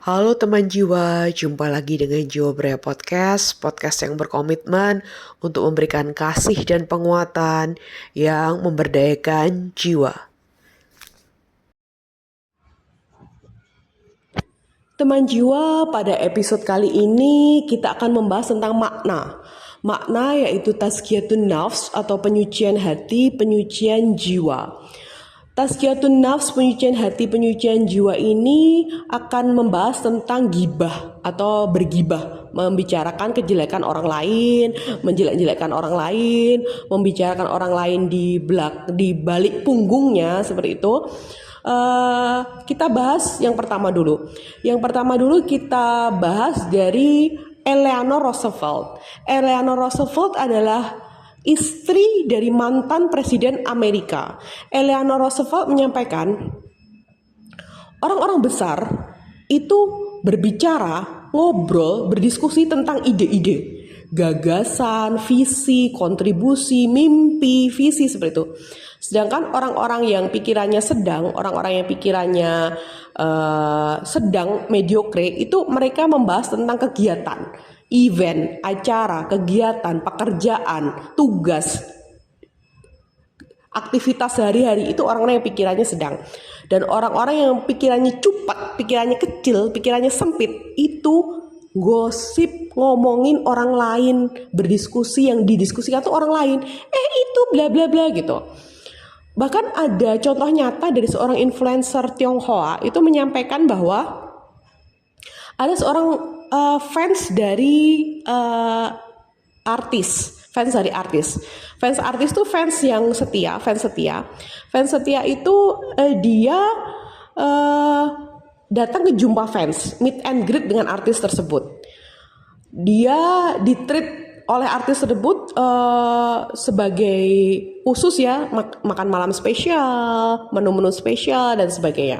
Halo teman jiwa, jumpa lagi dengan Jiwa Brea podcast yang berkomitmen untuk memberikan kasih dan penguatan yang memberdayakan jiwa. Teman jiwa, pada episode kali ini kita akan membahas tentang makna. Makna yaitu tazkiyatun nafs atau penyucian hati, penyucian jiwa. Tazkiyatun nafs, penyucian hati, penyucian jiwa ini akan membahas tentang gibah atau bergibah, membicarakan kejelekan orang lain, menjelek-jelekkan orang lain, membicarakan orang lain di balik punggungnya seperti itu. Kita bahas yang pertama dulu. Yang pertama dulu kita bahas dari Eleanor Roosevelt. Eleanor Roosevelt adalah istri dari mantan presiden Amerika. Eleanor Roosevelt menyampaikan, orang-orang besar itu berbicara, ngobrol, berdiskusi tentang ide-ide, gagasan, visi, kontribusi, mimpi, visi seperti itu. Sedangkan orang-orang yang pikirannya sedang, orang-orang yang pikirannya sedang, mediocre, itu mereka membahas tentang kegiatan, event, acara, kegiatan, pekerjaan, tugas, aktivitas sehari-hari. Itu orang-orang yang pikirannya sedang. Dan orang-orang yang pikirannya cepat, pikirannya kecil, pikirannya sempit, itu gosip, ngomongin orang lain, berdiskusi, yang didiskusikan tuh orang lain. Itu bla bla bla gitu. Bahkan ada contoh nyata dari seorang influencer Tionghoa itu menyampaikan bahwa ada seorang fans dari artis. Fans itu fans yang setia, fans setia itu dia datang ke jumpa fans, meet and greet dengan artis tersebut. Dia ditreat oleh artis tersebut sebagai khusus ya, makan malam spesial, menu-menu spesial dan sebagainya.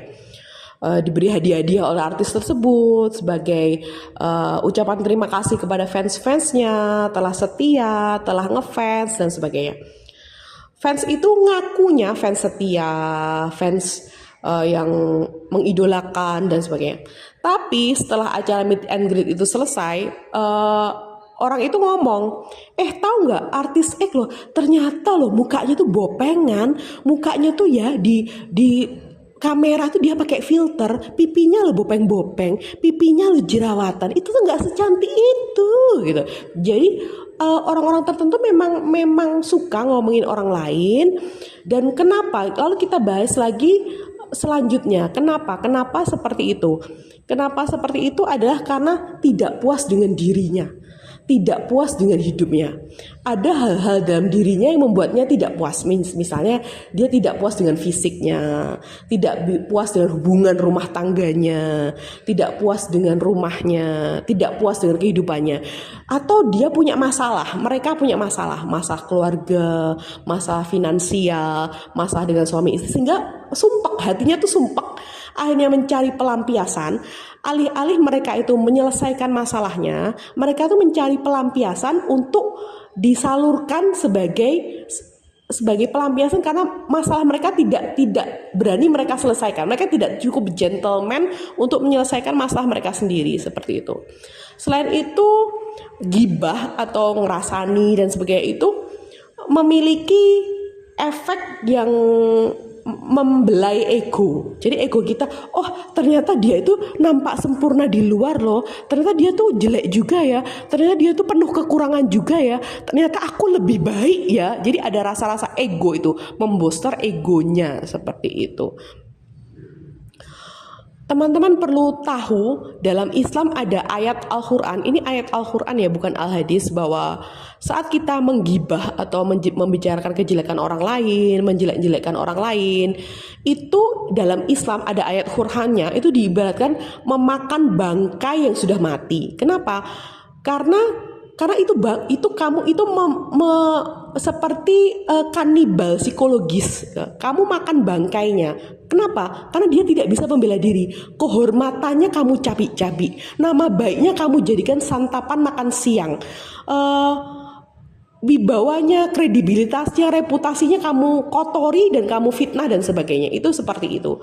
Diberi hadiah-hadiah oleh artis tersebut sebagai ucapan terima kasih kepada fans-fansnya telah setia, telah ngefans dan sebagainya. Fans itu ngakunya fans setia, fans yang mengidolakan dan sebagainya. Tapi setelah acara meet and greet itu selesai, orang itu ngomong, tahu nggak artis loh, ternyata loh mukanya tuh bopengan, mukanya tuh ya di kamera tuh dia pakai filter, pipinya lo bopeng-bopeng, pipinya lo jerawatan, itu tuh nggak secantik itu gitu. Jadi orang-orang tertentu memang suka ngomongin orang lain. Dan kenapa? Lalu kita bahas lagi selanjutnya, kenapa seperti itu? Kenapa seperti itu adalah karena tidak puas dengan dirinya, tidak puas dengan hidupnya. Ada hal-hal dalam dirinya yang membuatnya tidak puas. Misalnya dia tidak puas dengan fisiknya, tidak puas dengan hubungan rumah tangganya, tidak puas dengan rumahnya, tidak puas dengan kehidupannya. Atau dia punya masalah, mereka punya masalah keluarga, masalah finansial, masalah dengan suami istri, sehingga sumpek, hatinya tuh sumpek. Akhirnya mencari pelampiasan. Alih-alih mereka itu menyelesaikan masalahnya, mereka tuh mencari pelampiasan untuk disalurkan sebagai pelampiasan, karena masalah mereka tidak berani mereka selesaikan. Mereka tidak cukup gentleman untuk menyelesaikan masalah mereka sendiri, seperti itu. Selain itu, gibah atau ngerasani dan sebagainya itu memiliki efek yang membelai ego. Jadi ego kita, ternyata dia itu nampak sempurna di luar loh, ternyata dia tuh jelek juga ya, ternyata dia tuh penuh kekurangan juga ya, ternyata aku lebih baik ya. Jadi ada rasa-rasa ego itu, membooster egonya seperti itu. Teman-teman perlu tahu, dalam Islam ada ayat Al-Quran, ini ayat Al-Quran ya, bukan Al-Hadis, bahwa saat kita menggibah atau membicarakan kejelekan orang lain, menjelek-jelekkan orang lain, itu dalam Islam ada ayat Qurannya, itu diibaratkan memakan bangkai yang sudah mati. Kenapa? Karena itu kamu itu seperti kanibal psikologis. Kamu makan bangkainya. Kenapa? Karena dia tidak bisa membela diri. Kehormatannya kamu cabik-cabik. Nama baiknya kamu jadikan santapan makan siang. Wibawanya, kredibilitasnya, reputasinya kamu kotori dan kamu fitnah dan sebagainya. Itu seperti itu.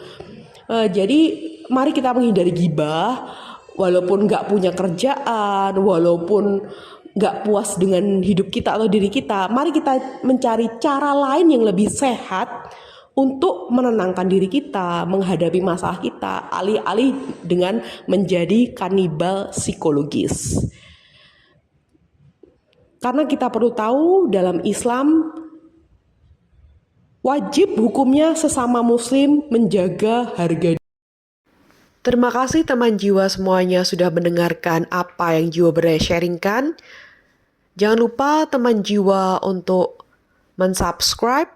Jadi mari kita menghindari gibah, walaupun nggak punya kerjaan, walaupun nggak puas dengan hidup kita atau diri kita, mari kita mencari cara lain yang lebih sehat untuk menenangkan diri kita, menghadapi masalah kita, alih-alih dengan menjadi kanibal psikologis. Karena kita perlu tahu dalam Islam, wajib hukumnya sesama muslim menjaga harga. Terima kasih teman jiwa semuanya sudah mendengarkan apa yang Jiwa Berdaya sharingkan. Jangan lupa teman jiwa untuk mensubscribe,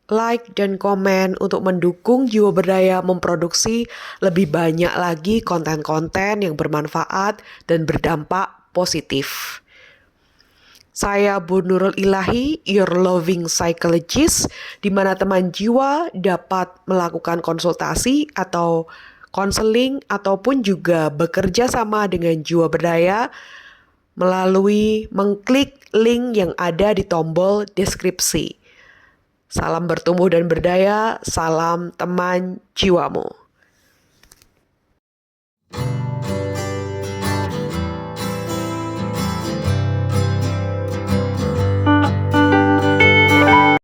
like, dan komen untuk mendukung Jiwa Berdaya memproduksi lebih banyak lagi konten-konten yang bermanfaat dan berdampak positif. Saya Bu Nurul Ilahi, your loving psychologist, di mana teman jiwa dapat melakukan konsultasi atau konseling ataupun juga bekerja sama dengan Jiwa Berdaya melalui mengklik link yang ada di tombol deskripsi. Salam bertumbuh dan berdaya, salam teman jiwamu.